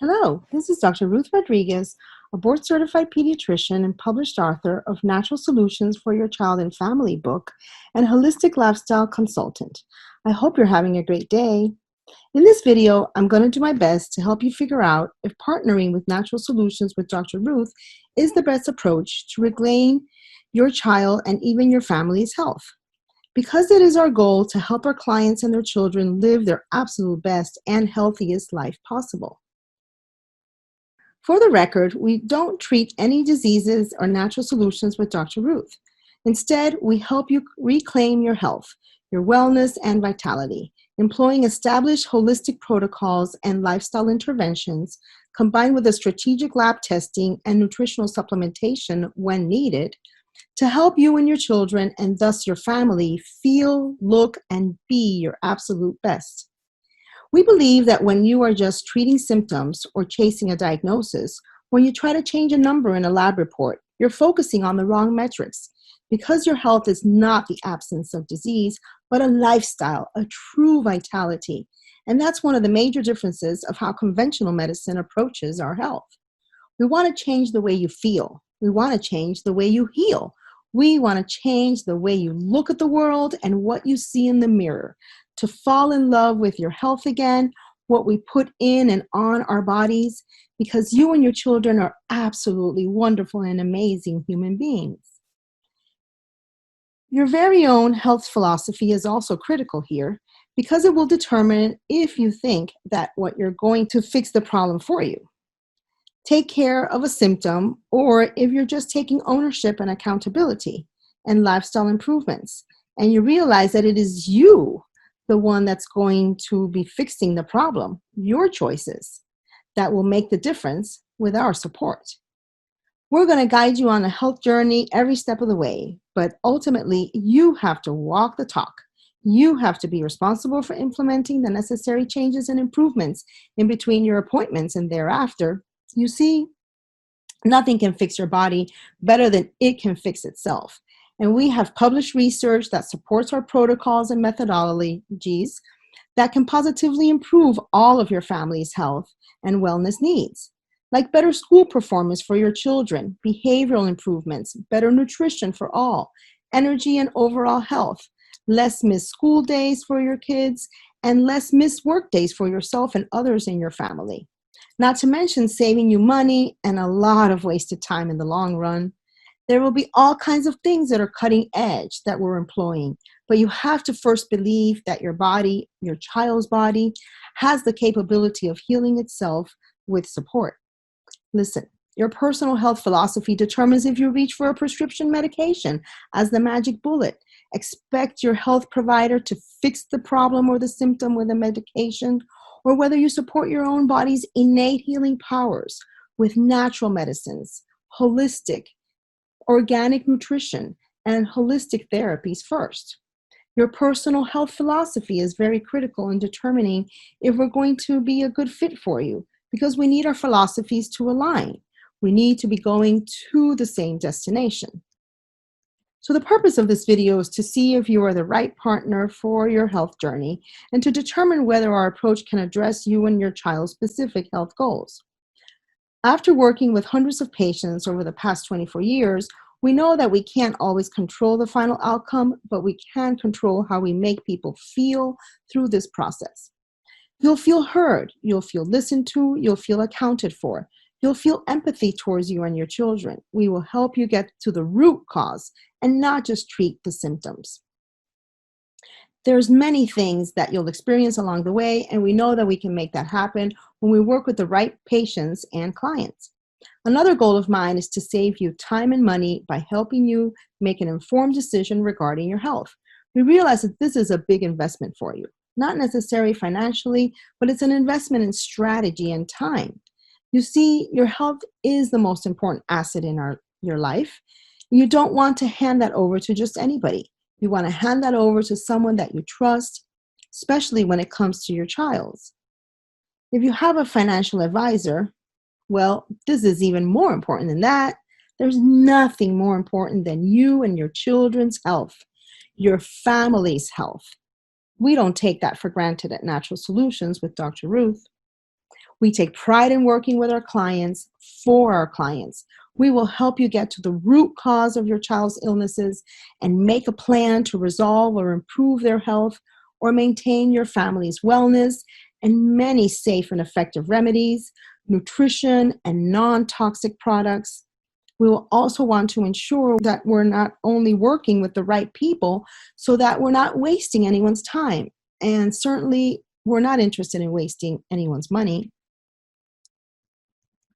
Hello, this is Dr. Ruth Rodriguez, a board-certified pediatrician and published author of Natural Solutions for Your Child and Family book and holistic lifestyle consultant. I hope you're having a great day. In this video, I'm going to do my best to help you figure out if partnering with Natural Solutions with Dr. Ruth is the best approach to reclaim your child and even your family's health. Because it is our goal to help our clients and their children live their absolute best and healthiest life possible. For the record, we don't treat any diseases or natural solutions with Dr. Ruth. Instead, we help you reclaim your health, your wellness, and vitality, employing established holistic protocols and lifestyle interventions, combined with a strategic lab testing and nutritional supplementation when needed, to help you and your children, and thus your family, feel, look, and be your absolute best. We believe that when you are just treating symptoms or chasing a diagnosis, when you try to change a number in a lab report, you're focusing on the wrong metrics, because your health is not the absence of disease, but a lifestyle, a true vitality. And that's one of the major differences of how conventional medicine approaches our health. We want to change the way you feel. We want to change the way you heal. We want to change the way you look at the world and what you see in the mirror, to fall in love with your health again, what we put in and on our bodies, because you and your children are absolutely wonderful and amazing human beings. Your very own health philosophy is also critical here, because it will determine if you think that what you're going to fix the problem for you, take care of a symptom, or if you're just taking ownership and accountability and lifestyle improvements, and you realize that it is you, the one that's going to be fixing the problem, your choices, that will make the difference with our support. We're going to guide you on a health journey every step of the way, but ultimately you have to walk the talk. You have to be responsible for implementing the necessary changes and improvements in between your appointments and thereafter. You see, nothing can fix your body better than it can fix itself. And we have published research that supports our protocols and methodologies that can positively improve all of your family's health and wellness needs, like better school performance for your children, behavioral improvements, better nutrition for all, energy and overall health, less missed school days for your kids, and less missed work days for yourself and others in your family. Not to mention saving you money and a lot of wasted time in the long run. There will be all kinds of things that are cutting edge that we're employing, but you have to first believe that your body, your child's body, has the capability of healing itself with support. Listen, your personal health philosophy determines if you reach for a prescription medication as the magic bullet. Expect your health provider to fix the problem or the symptom with a medication, or whether you support your own body's innate healing powers with natural medicines, holistic, organic nutrition, and holistic therapies first. Your personal health philosophy is very critical in determining if we're going to be a good fit for you, because we need our philosophies to align. We need to be going to the same destination. So the purpose of this video is to see if you are the right partner for your health journey and to determine whether our approach can address you and your child's specific health goals. After working with hundreds of patients over the past 24 years, we know that we can't always control the final outcome, but we can control how we make people feel through this process. You'll feel heard, you'll feel listened to, you'll feel accounted for, you'll feel empathy towards you and your children. We will help you get to the root cause and not just treat the symptoms. There's many things that you'll experience along the way, and we know that we can make that happen when we work with the right patients and clients. Another goal of mine is to save you time and money by helping you make an informed decision regarding your health. We realize that this is a big investment for you, not necessarily financially, but it's an investment in strategy and time. You see, your health is the most important asset in your life. You don't want to hand that over to just anybody. You want to hand that over to someone that you trust, especially when it comes to your child's. If you have a financial advisor, well, this is even more important than that. There's nothing more important than you and your children's health, your family's health. We don't take that for granted at Natural Solutions with Dr. Ruth. We take pride in working with our clients for our clients. We will help you get to the root cause of your child's illnesses and make a plan to resolve or improve their health or maintain your family's wellness, and many safe and effective remedies, nutrition, and non-toxic products. We will also want to ensure that we're not only working with the right people so that we're not wasting anyone's time. And certainly, we're not interested in wasting anyone's money.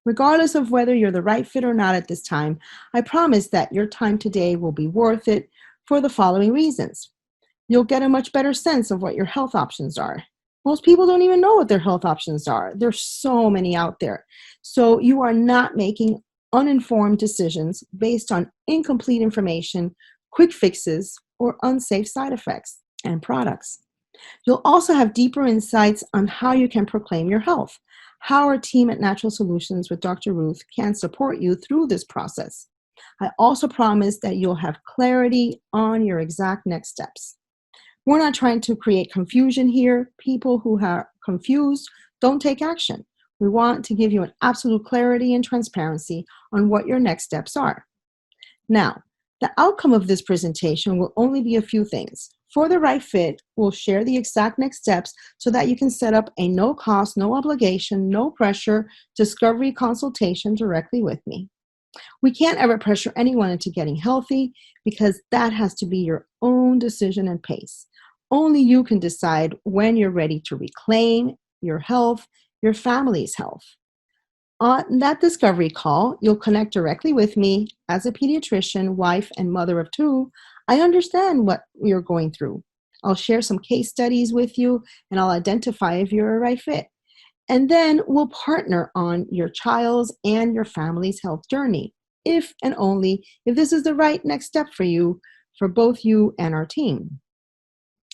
Regardless of whether you're the right fit or not at this time, I promise that your time today will be worth it for the following reasons. You'll get a much better sense of what your health options are. Most people don't even know what their health options are. There's so many out there. So you are not making uninformed decisions based on incomplete information, quick fixes, or unsafe side effects and products. You'll also have deeper insights on how you can proclaim your health, how our team at Natural Solutions with Dr. Ruth can support you through this process. I also promise that you'll have clarity on your exact next steps. We're not trying to create confusion here. People who are confused don't take action. We want to give you an absolute clarity and transparency on what your next steps are. Now, the outcome of this presentation will only be a few things. For the right fit, we'll share the exact next steps so that you can set up a no cost, no obligation, no pressure discovery consultation directly with me. We can't ever pressure anyone into getting healthy because that has to be your own decision and pace. Only you can decide when you're ready to reclaim your health, your family's health. On that discovery call, you'll connect directly with me. As a pediatrician, wife, and mother of two, I understand what you're going through. I'll share some case studies with you, and I'll identify if you're a right fit. And then we'll partner on your child's and your family's health journey, if and only if this is the right next step for you, for both you and our team.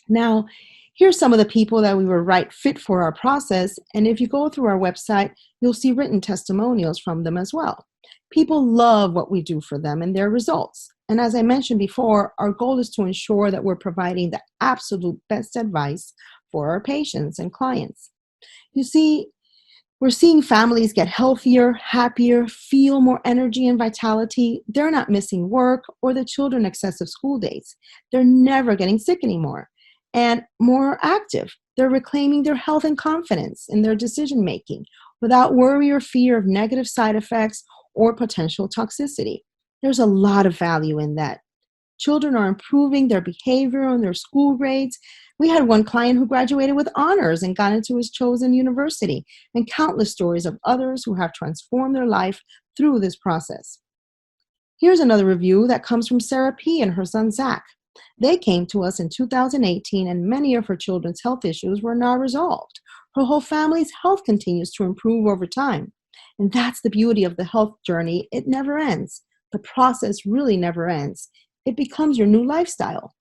Now, here's some of the people that we were right fit for our process, and if you go through our website, you'll see written testimonials from them as well. People love what we do for them and their results. And as I mentioned before, our goal is to ensure that we're providing the absolute best advice for our patients and clients. You see, we're seeing families get healthier, happier, feel more energy and vitality. They're not missing work or the children excessive school days. They're never getting sick anymore and more active. They're reclaiming their health and confidence in their decision making without worry or fear of negative side effects or potential toxicity. There's a lot of value in that. Children are improving their behavior and their school grades. We had one client who graduated with honors and got into his chosen university, and countless stories of others who have transformed their life through this process. Here's another review that comes from Sarah P. and her son Zach. They came to us in 2018, and many of her children's health issues were now resolved. Her whole family's health continues to improve over time. And that's the beauty of the health journey. It never ends. The process really never ends. It becomes your new lifestyle.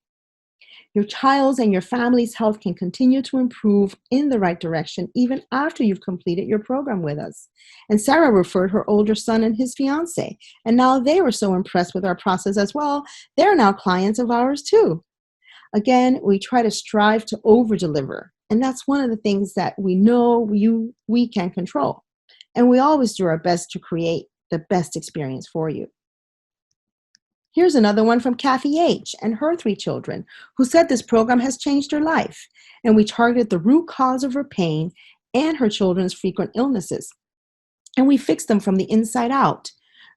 Your child's and your family's health can continue to improve in the right direction even after you've completed your program with us. And Sarah referred her older son and his fiance, and now they were so impressed with our process as well, they're now clients of ours too. Again, we try to strive to over-deliver, and that's one of the things that we know we can control. And we always do our best to create the best experience for you. Here's another one from Kathy H. and her 3 children, who said this program has changed her life, and we targeted the root cause of her pain and her children's frequent illnesses, and we fixed them from the inside out.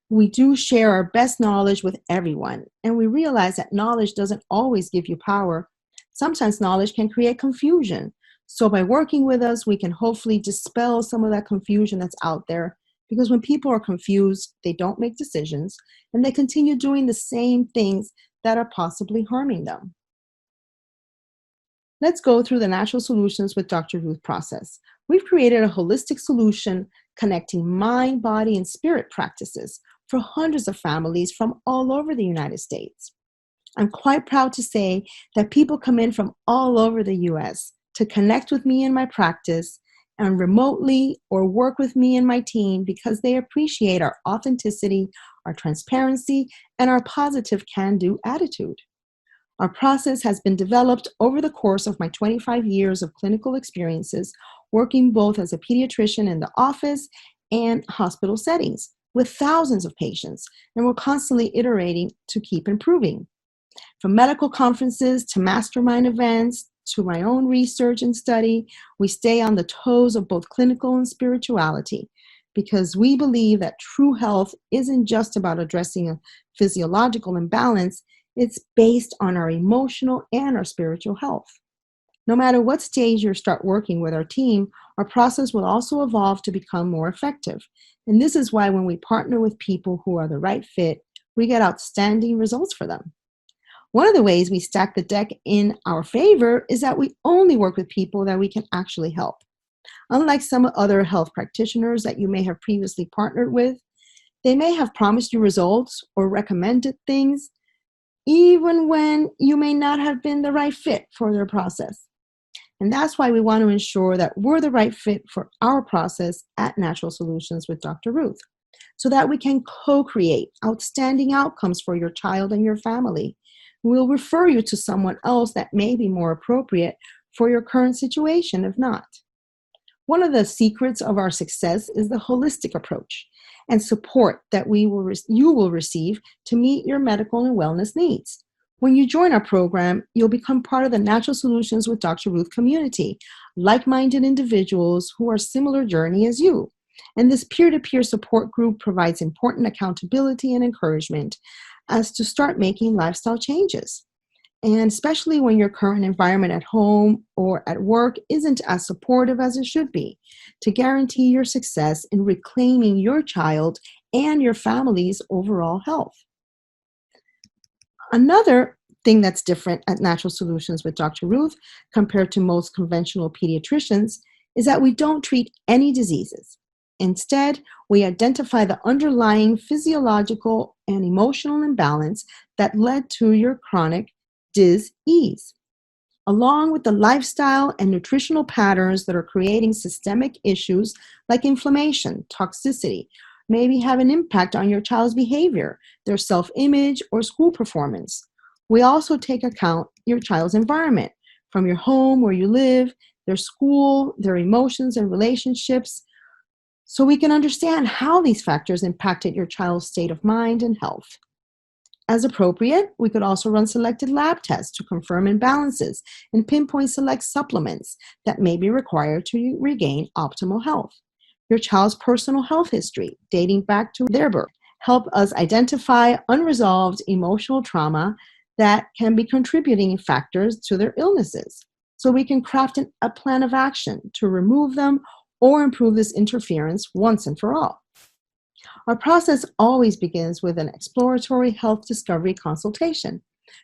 We do share our best knowledge with everyone, and we realize that knowledge doesn't always give you power. Sometimes knowledge can create confusion. So by working with us, we can hopefully dispel some of that confusion that's out there. Because when people are confused, they don't make decisions, and they continue doing the same things that are possibly harming them. Let's go through the Natural Solutions with Dr. Ruth process. We've created a holistic solution connecting mind, body, and spirit practices for hundreds of families from all over the United States. I'm quite proud to say that people come in from all over the US to connect with me in my practice and remotely or work with me and my team because they appreciate our authenticity, our transparency, and our positive can-do attitude. Our process has been developed over the course of my 25 years of clinical experiences, working both as a pediatrician in the office and hospital settings with thousands of patients, and we're constantly iterating to keep improving. From medical conferences to mastermind events to my own research and study, we stay on the toes of both clinical and spirituality because we believe that true health isn't just about addressing a physiological imbalance, it's based on our emotional and our spiritual health. No matter what stage you start working with our team, our process will also evolve to become more effective. And this is why when we partner with people who are the right fit, we get outstanding results for them. One of the ways we stack the deck in our favor is that we only work with people that we can actually help. Unlike some other health practitioners that you may have previously partnered with, they may have promised you results or recommended things, even when you may not have been the right fit for their process. And that's why we want to ensure that we're the right fit for our process at Natural Solutions with Dr. Ruth, so that we can co-create outstanding outcomes for your child and your family. We'll refer you to someone else that may be more appropriate for your current situation, if not. One of the secrets of our success is the holistic approach and support that you will receive to meet your medical and wellness needs. When you join our program, you'll become part of the Natural Solutions with Dr. Ruth community, like-minded individuals who are similar journey as you. And this peer-to-peer support group provides important accountability and encouragement as to start making lifestyle changes. And especially when your current environment at home or at work isn't as supportive as it should be, to guarantee your success in reclaiming your child and your family's overall health. Another thing that's different at Natural Solutions with Dr. Ruth compared to most conventional pediatricians is that we don't treat any diseases. Instead, we identify the underlying physiological and emotional imbalance that led to your chronic dis-ease, along with the lifestyle and nutritional patterns that are creating systemic issues like inflammation, toxicity, maybe have an impact on your child's behavior, their self-image, or school performance. We also take account your child's environment, from your home where you live, their school, their emotions and relationships, so we can understand how these factors impacted your child's state of mind and health. As appropriate, we could also run selected lab tests to confirm imbalances and pinpoint select supplements that may be required to regain optimal health. Your child's personal health history, dating back to their birth, help us identify unresolved emotional trauma that can be contributing factors to their illnesses, so we can craft a plan of action to remove them or improve this interference once and for all. Our process always begins with an exploratory health discovery consultation.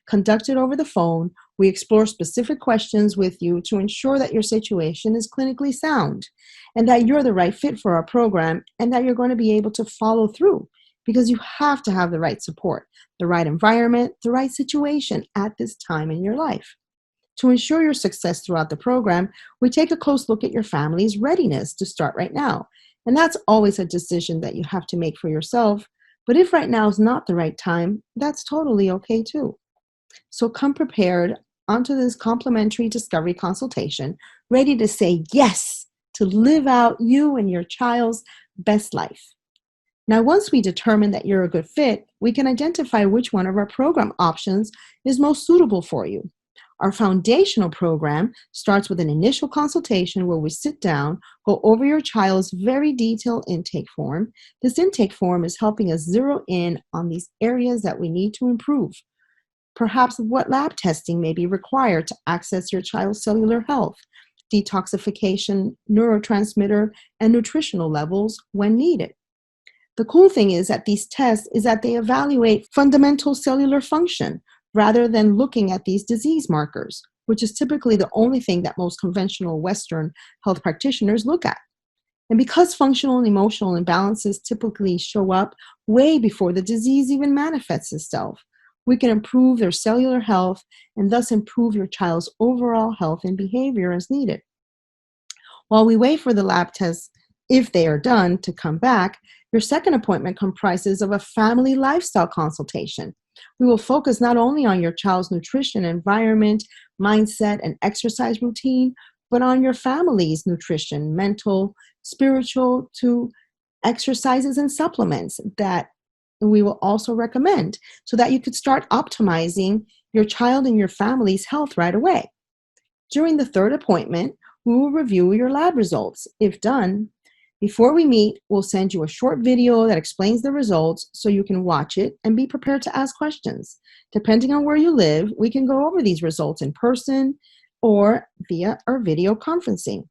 Conducted over the phone, we explore specific questions with you to ensure that your situation is clinically sound and that you're the right fit for our program and that you're going to be able to follow through, because you have to have the right support, the right environment, the right situation at this time in your life. To ensure your success throughout the program, we take a close look at your family's readiness to start right now. And that's always a decision that you have to make for yourself. But if right now is not the right time, that's totally okay too. So come prepared onto this complimentary discovery consultation, ready to say yes to live out you and your child's best life. Now, once we determine that you're a good fit, we can identify which one of our program options is most suitable for you. Our foundational program starts with an initial consultation where we sit down, go over your child's very detailed intake form. This intake form is helping us zero in on these areas that we need to improve. Perhaps what lab testing may be required to access your child's cellular health, detoxification, neurotransmitter, and nutritional levels when needed. The cool thing is that these tests is that they evaluate fundamental cellular function, rather than looking at these disease markers, which is typically the only thing that most conventional Western health practitioners look at. And because functional and emotional imbalances typically show up way before the disease even manifests itself, we can improve their cellular health and thus improve your child's overall health and behavior as needed. While we wait for the lab tests, if they are done, to come back, your second appointment comprises of a family lifestyle consultation. We will focus not only on your child's nutrition, environment, mindset, and exercise routine, but on your family's nutrition, mental, spiritual, to exercises and supplements that we will also recommend so that you could start optimizing your child and your family's health right away. During the third appointment, we will review your lab results. If done, before we meet, we'll send you a short video that explains the results so you can watch it and be prepared to ask questions. Depending on where you live, we can go over these results in person or via our video conferencing.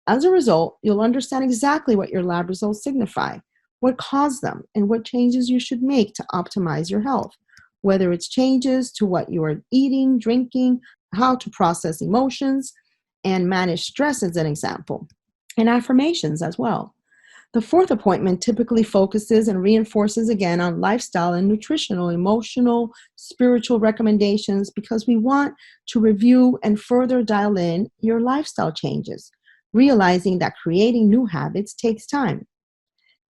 As a result, you'll understand exactly what your lab results signify, what caused them, and what changes you should make to optimize your health, whether it's changes to what you are eating, drinking, how to process emotions, and manage stress as an example, and affirmations as well. The fourth appointment typically focuses and reinforces again on lifestyle and nutritional, emotional, spiritual recommendations because we want to review and further dial in your lifestyle changes, realizing that creating new habits takes time.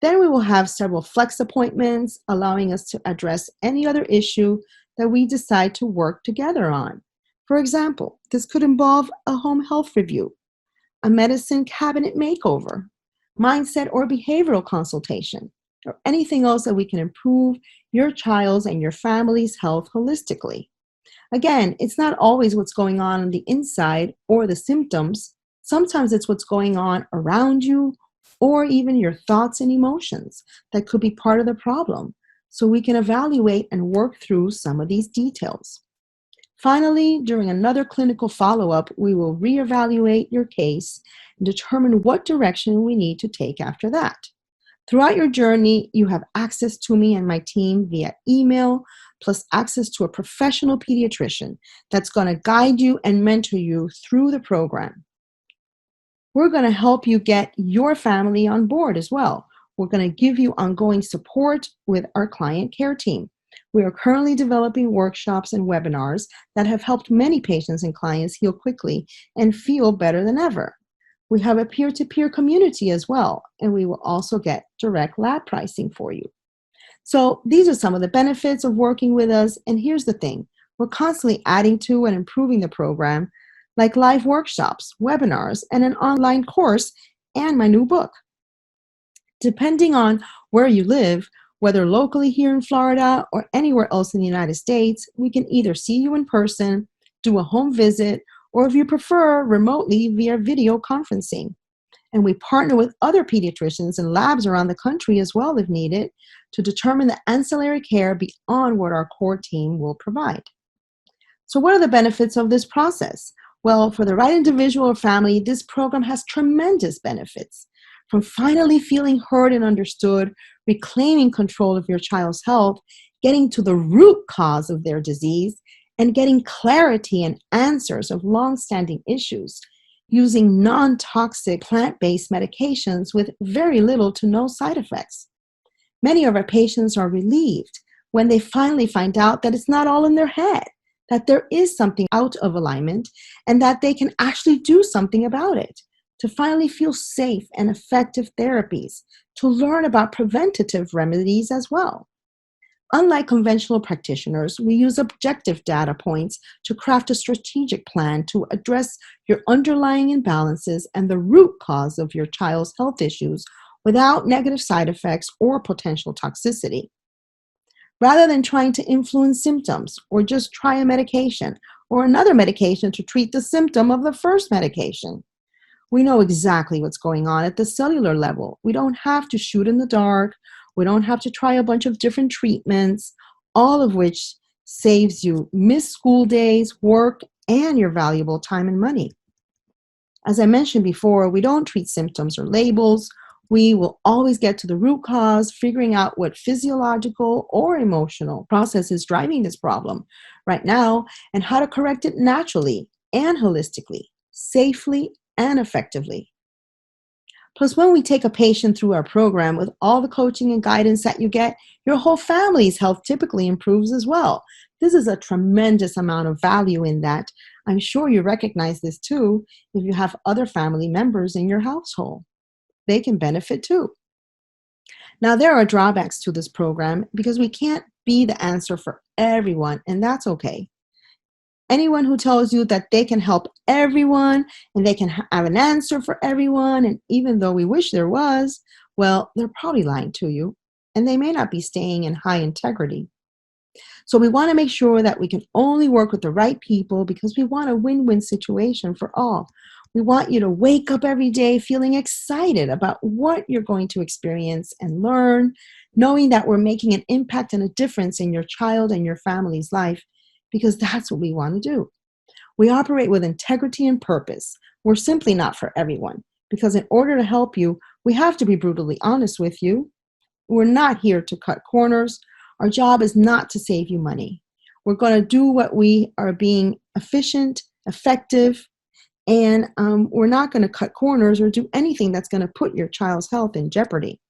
Then we will have several flex appointments, allowing us to address any other issue that we decide to work together on. For example, this could involve a home health review, a medicine cabinet makeover, mindset or behavioral consultation, or anything else that we can improve your child's and your family's health holistically. Again, it's not always what's going on the inside or the symptoms. Sometimes it's what's going on around you or even your thoughts and emotions that could be part of the problem. So we can evaluate and work through some of these details. Finally, during another clinical follow-up, we will reevaluate your case and determine what direction we need to take after that. Throughout your journey, you have access to me and my team via email, plus access to a professional pediatrician that's going to guide you and mentor you through the program. We're going to help you get your family on board as well. We're going to give you ongoing support with our client care team. We are currently developing workshops and webinars that have helped many patients and clients heal quickly and feel better than ever. We have a peer-to-peer community as well, and we will also get direct lab pricing for you. So these are some of the benefits of working with us, and here's the thing. We're constantly adding to and improving the program, like live workshops, webinars, and an online course, and my new book. Depending on where you live, whether locally here in Florida or anywhere else in the United States, we can either see you in person, do a home visit, or if you prefer, remotely via video conferencing. And we partner with other pediatricians and labs around the country as well if needed to determine the ancillary care beyond what our core team will provide. So what are the benefits of this process? Well, for the right individual or family, this program has tremendous benefits. From finally feeling heard and understood, reclaiming control of your child's health, getting to the root cause of their disease, and getting clarity and answers of long-standing issues, using non-toxic plant-based medications with very little to no side effects. Many of our patients are relieved when they finally find out that it's not all in their head, that there is something out of alignment, and that they can actually do something about it, to finally feel safe and effective therapies, to learn about preventative remedies as well. Unlike conventional practitioners, we use objective data points to craft a strategic plan to address your underlying imbalances and the root cause of your child's health issues without negative side effects or potential toxicity. Rather than trying to influence symptoms or just try a medication or another medication to treat the symptom of the first medication, we know exactly what's going on at the cellular level. We don't have to shoot in the dark. We don't have to try a bunch of different treatments, all of which saves you missed school days, work, and your valuable time and money. As I mentioned before, we don't treat symptoms or labels. We will always get to the root cause, figuring out what physiological or emotional process is driving this problem right now and how to correct it naturally and holistically, safely and effectively. Plus, when we take a patient through our program with all the coaching and guidance that you get, your whole family's health typically improves as well. This is a tremendous amount of value in that. I'm sure you recognize this too if you have other family members in your household. They can benefit too. Now, there are drawbacks to this program because we can't be the answer for everyone, and that's okay. Anyone who tells you that they can help everyone and they can have an answer for everyone, and even though we wish there was, well, they're probably lying to you, and they may not be staying in high integrity. So we want to make sure that we can only work with the right people because we want a win-win situation for all. We want you to wake up every day feeling excited about what you're going to experience and learn, knowing that we're making an impact and a difference in your child and your family's life, because that's what we want to do. We operate with integrity and purpose. We're simply not for everyone, because in order to help you, we have to be brutally honest with you. We're not here to cut corners. Our job is not to save you money. We're going to do what we are being efficient, effective, and we're not going to cut corners or do anything that's going to put your child's health in jeopardy.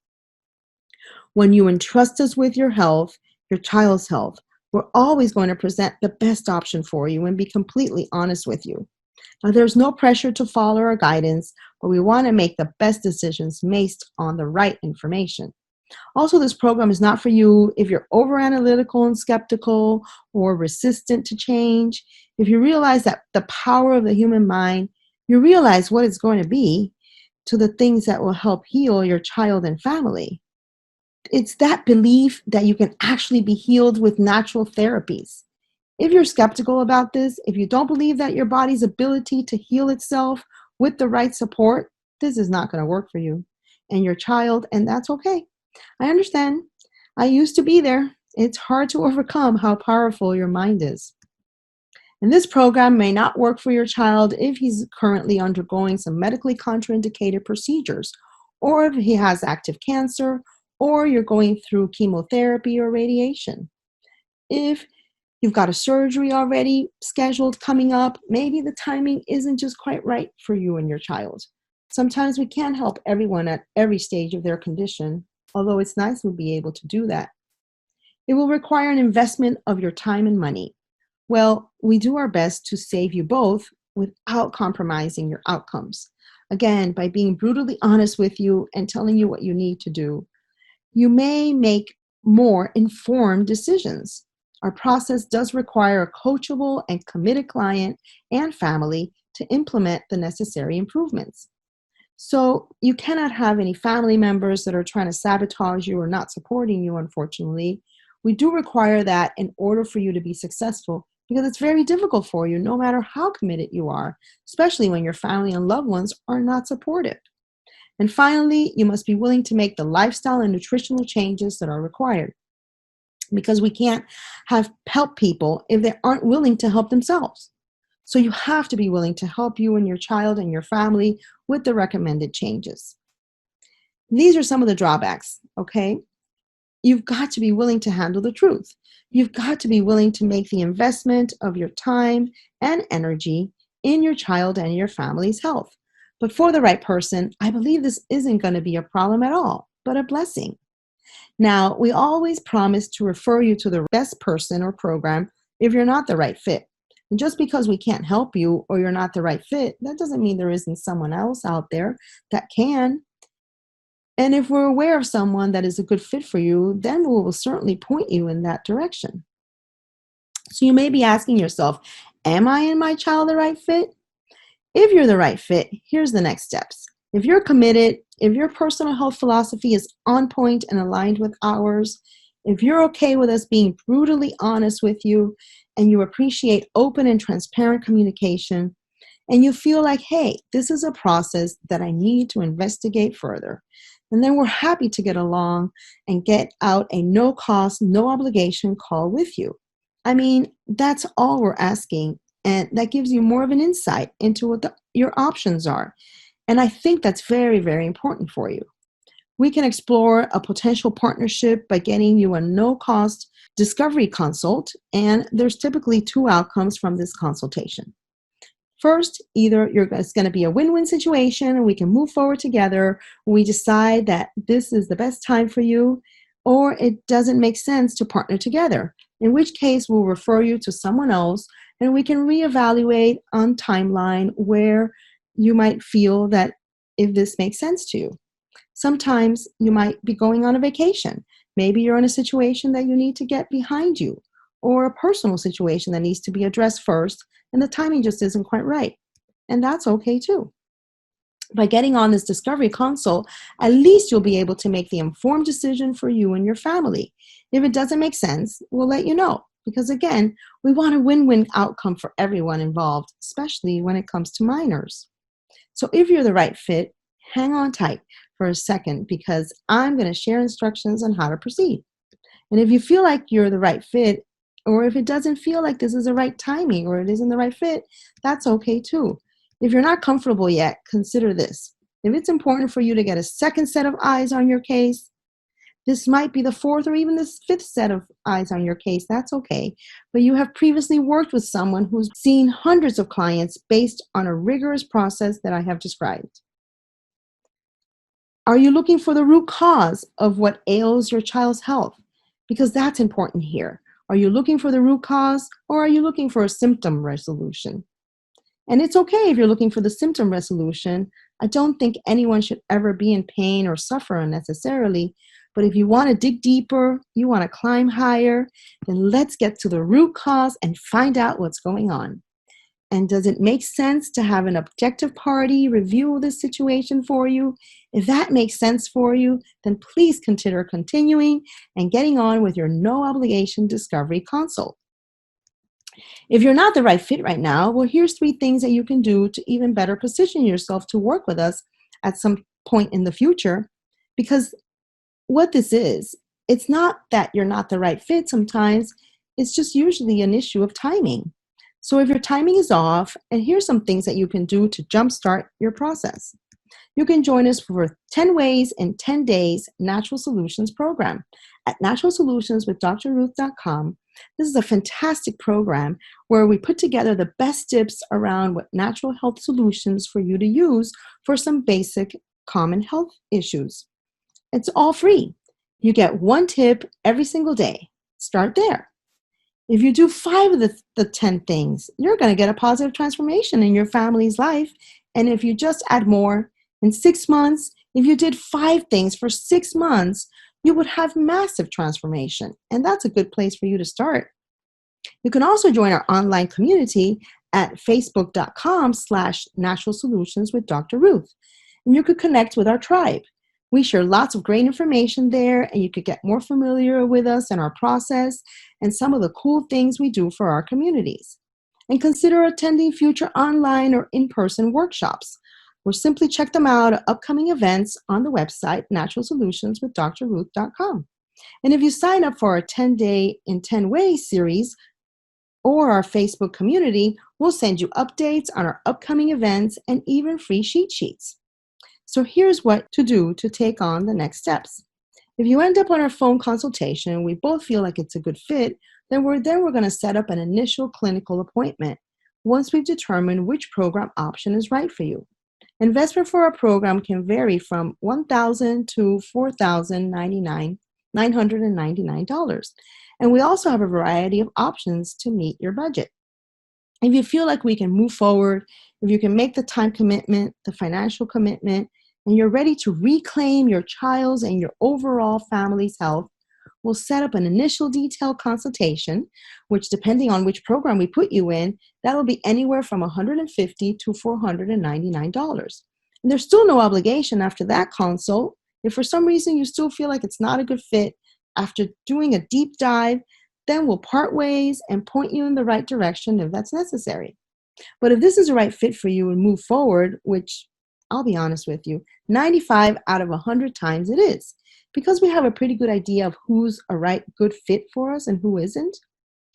When you entrust us with your health, your child's health, we're always going to present the best option for you and be completely honest with you. Now, there's no pressure to follow our guidance, but we want to make the best decisions based on the right information. Also, this program is not for you if you're over-analytical and skeptical or resistant to change. If you realize that the power of the human mind, you realize what it's going to be to the things that will help heal your child and family. It's that belief that you can actually be healed with natural therapies. If you're skeptical about this, if you don't believe that your body's ability to heal itself with the right support, this is not going to work for you and your child, and that's okay. I understand. I used to be there. It's hard to overcome how powerful your mind is. And this program may not work for your child if he's currently undergoing some medically contraindicated procedures, or if he has active cancer, or you're going through chemotherapy or radiation. If you've got a surgery already scheduled coming up, maybe the timing isn't just quite right for you and your child. Sometimes we can't help everyone at every stage of their condition, although it's nice we'll be able to do that. It will require an investment of your time and money. Well, we do our best to save you both without compromising your outcomes. Again, by being brutally honest with you and telling you what you need to do, you may make more informed decisions. Our process does require a coachable and committed client and family to implement the necessary improvements. So you cannot have any family members that are trying to sabotage you or not supporting you, unfortunately. We do require that in order for you to be successful, because it's very difficult for you no matter how committed you are, especially when your family and loved ones are not supportive. And finally, you must be willing to make the lifestyle and nutritional changes that are required, because we can't help people if they aren't willing to help themselves. So you have to be willing to help you and your child and your family with the recommended changes. These are some of the drawbacks, okay? You've got to be willing to handle the truth. You've got to be willing to make the investment of your time and energy in your child and your family's health. But for the right person, I believe this isn't going to be a problem at all, but a blessing. Now, we always promise to refer you to the best person or program if you're not the right fit. And just because we can't help you or you're not the right fit, that doesn't mean there isn't someone else out there that can. And if we're aware of someone that is a good fit for you, then we will certainly point you in that direction. So you may be asking yourself, am I and my child the right fit? If you're the right fit, here's the next steps. If you're committed, if your personal health philosophy is on point and aligned with ours, if you're okay with us being brutally honest with you, and you appreciate open and transparent communication, and you feel like, hey, this is a process that I need to investigate further, and then we're happy to get along and get out a no cost, no obligation call with you. I mean, that's all we're asking, and that gives you more of an insight into what your options are. And I think that's very, very important for you. We can explore a potential partnership by getting you a no-cost discovery consult, and there's typically two outcomes from this consultation. First, either it's going to be a win-win situation and we can move forward together. We decide that this is the best time for you, or it doesn't make sense to partner together, in which case we'll refer you to someone else and we can reevaluate on timeline where you might feel that if this makes sense to you. Sometimes you might be going on a vacation. Maybe you're in a situation that you need to get behind you. or a personal situation that needs to be addressed first, and the timing just isn't quite right. And that's okay too. By getting on this discovery consult, at least you'll be able to make the informed decision for you and your family. If it doesn't make sense, we'll let you know. Because again, we want a win-win outcome for everyone involved, especially when it comes to minors. So if you're the right fit, hang on tight for a second because I'm going to share instructions on how to proceed. And if you feel like you're the right fit, or if it doesn't feel like this is the right timing or it isn't the right fit, that's okay too. If you're not comfortable yet, consider this. If it's important for you to get a second set of eyes on your case, this might be the fourth or even the fifth set of eyes on your case, that's okay. But you have previously worked with someone who's seen hundreds of clients based on a rigorous process that I have described. Are you looking for the root cause of what ails your child's health? Because that's important here. Are you looking for the root cause or are you looking for a symptom resolution? And it's okay if you're looking for the symptom resolution. I don't think anyone should ever be in pain or suffer unnecessarily. But if you want to dig deeper, you want to climb higher, then let's get to the root cause and find out what's going on. And does it make sense to have an objective party review this situation for you? If that makes sense for you, then please consider continuing and getting on with your no obligation discovery consult. If you're not the right fit right now, well, here's 3 things that you can do to even better position yourself to work with us at some point in the future. Because what this is, it's not that you're not the right fit sometimes, it's just usually an issue of timing. So if your timing is off, and here's some things that you can do to jumpstart your process. You can join us for 10 Ways in 10 Days Natural Solutions program at naturalsolutionswithdrruth.com. This is a fantastic program where we put together the best tips around what natural health solutions for you to use for some basic common health issues. It's all free. You get 1 tip every single day. Start there. If you do 5 of the 10 things, you're going to get a positive transformation in your family's life. And if you just add more, in 6 months, if you did 5 things for 6 months, you would have massive transformation. And that's a good place for you to start. You can also join our online community at facebook.com/Natural Solutions with Dr. Ruth. And you could connect with our tribe. We share lots of great information there, and you could get more familiar with us and our process and some of the cool things we do for our communities. And consider attending future online or in-person workshops, or simply check them out at upcoming events on the website, naturalsolutionswithdrruth.com. And if you sign up for our 10-day in 10 Ways series or our Facebook community, we'll send you updates on our upcoming events and even free cheat sheets. So here's what to do to take on the next steps. If you end up on our phone consultation and we both feel like it's a good fit, then we're going to set up an initial clinical appointment once we've determined which program option is right for you. Investment for our program can vary from $1,000 to $4,999. And we also have a variety of options to meet your budget. If you feel like we can move forward, if you can make the time commitment, the financial commitment, and you're ready to reclaim your child's and your overall family's health, we'll set up an initial detailed consultation, which depending on which program we put you in, that'll be anywhere from $150 to $499. And there's still no obligation after that consult. If for some reason you still feel like it's not a good fit after doing a deep dive, then we'll part ways and point you in the right direction if that's necessary. But if this is the right fit for you and move forward, which I'll be honest with you, 95 out of 100 times it is, because we have a pretty good idea of who's a right good fit for us and who isn't.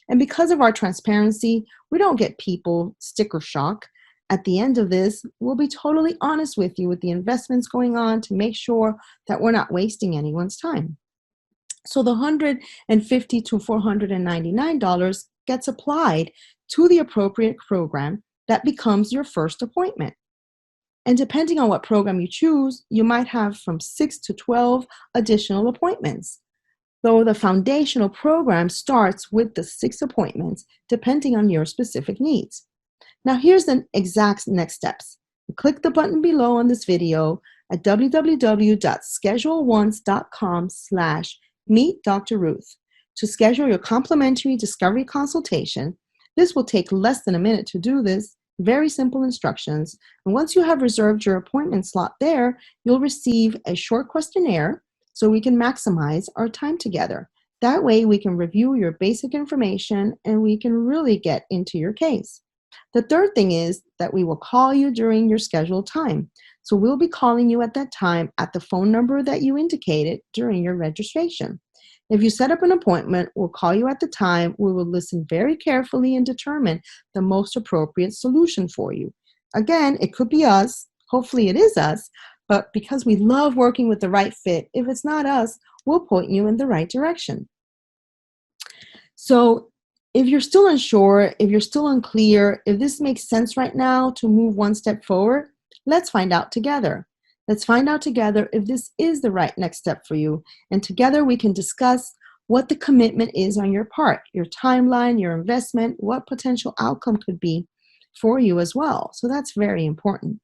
And because of our transparency, we don't get people sticker shock. At the end of this, we'll be totally honest with you with the investments going on to make sure that we're not wasting anyone's time. So the $150 to $499 gets applied to the appropriate program that becomes your first appointment. And depending on what program you choose, you might have from 6 to 12 additional appointments. Though the foundational program starts with the 6 appointments, depending on your specific needs. Now here's the exact next steps. Click the button below on this video at www.scheduleonce.com/Meet Dr. Ruth To schedule your complimentary discovery consultation, this will take less than a minute to do this. Very simple instructions. And once you have reserved your appointment slot there, you'll receive a short questionnaire so we can maximize our time together. That way we can review your basic information and we can really get into your case. The third thing is that we will call you during your scheduled time. So we'll be calling you at that time at the phone number that you indicated during your registration. If you set up an appointment, we'll call you at the time. We will listen very carefully and determine the most appropriate solution for you. Again, it could be us. Hopefully it is us. But because we love working with the right fit, if it's not us, we'll point you in the right direction. So if you're still unsure, if you're still unclear, if this makes sense right now to move one step forward, let's find out together. Let's find out together if this is the right next step for you. And together we can discuss what the commitment is on your part, your timeline, your investment, what potential outcome could be for you as well. So that's very important.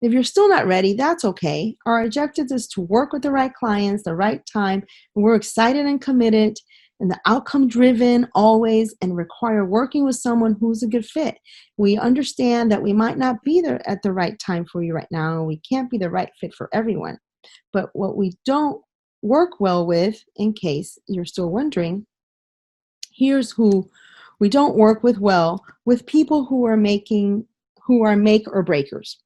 If you're still not ready, that's okay. Our objective is to work with the right clients, the right time, and we're excited and committed and the outcome driven always and require working with someone who's a good fit. We understand that we might not be there at the right time for you right now, and we can't be the right fit for everyone. But what we don't work well with, in case you're still wondering, here's who we don't work with well, with people who are make or breakers.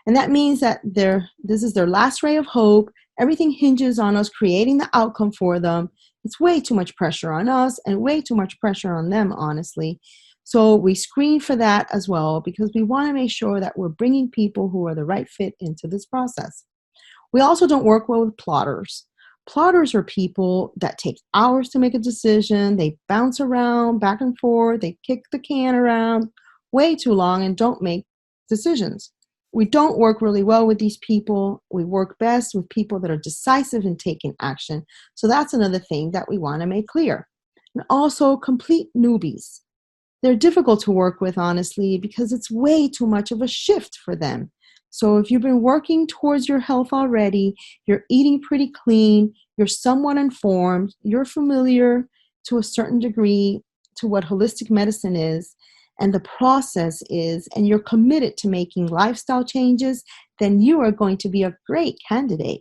And that means that this is their last ray of hope. Everything hinges on us creating the outcome for them. It's way too much pressure on us and way too much pressure on them, honestly. So we screen for that as well because we want to make sure that we're bringing people who are the right fit into this process. We also don't work well with plotters. Plotters are people that take hours to make a decision. They bounce around back and forth. They kick the can around way too long and don't make decisions. We don't work really well with these people. We work best with people that are decisive in taking action. So that's another thing that we want to make clear. And also complete newbies. They're difficult to work with, honestly, because it's way too much of a shift for them. So if you've been working towards your health already, you're eating pretty clean, you're somewhat informed, you're familiar to a certain degree to what holistic medicine is, and the process is, and you're committed to making lifestyle changes, then you are going to be a great candidate.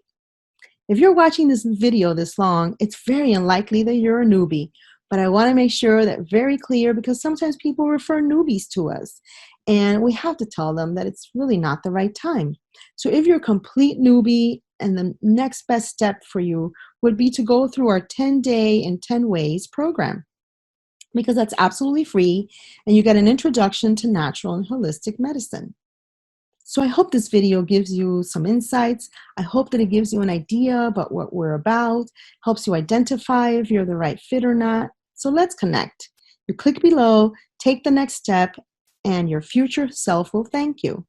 If you're watching this video this long, it's very unlikely that you're a newbie, but I want to make sure that very clear because sometimes people refer newbies to us, and we have to tell them that it's really not the right time. So if you're a complete newbie, and the next best step for you would be to go through our 10-day in 10 ways program, because that's absolutely free and you get an introduction to natural and holistic medicine. So I hope this video gives you some insights. I hope that it gives you an idea about what we're about, helps you identify if you're the right fit or not. So let's connect. You click below, take the next step, and your future self will thank you.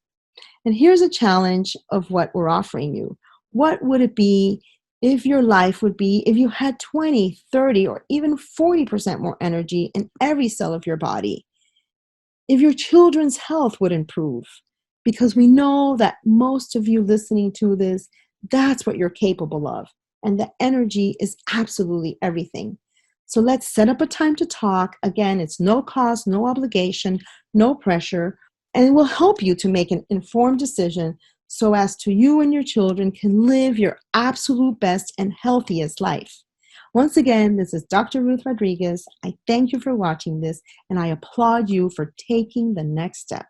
And here's a challenge of what we're offering you. What would it be if your life would be if you had 20, 30, or even 40% more energy in every cell of your body? If your children's health would improve? Because we know that most of you listening to this, that's what you're capable of. And the energy is absolutely everything. So let's set up a time to talk. Again, it's no cost, no obligation, no pressure, and it will help you to make an informed decision so as to you and your children can live your absolute best and healthiest life. Once again, this is Dr. Ruth Rodriguez. I thank you for watching this, and I applaud you for taking the next step.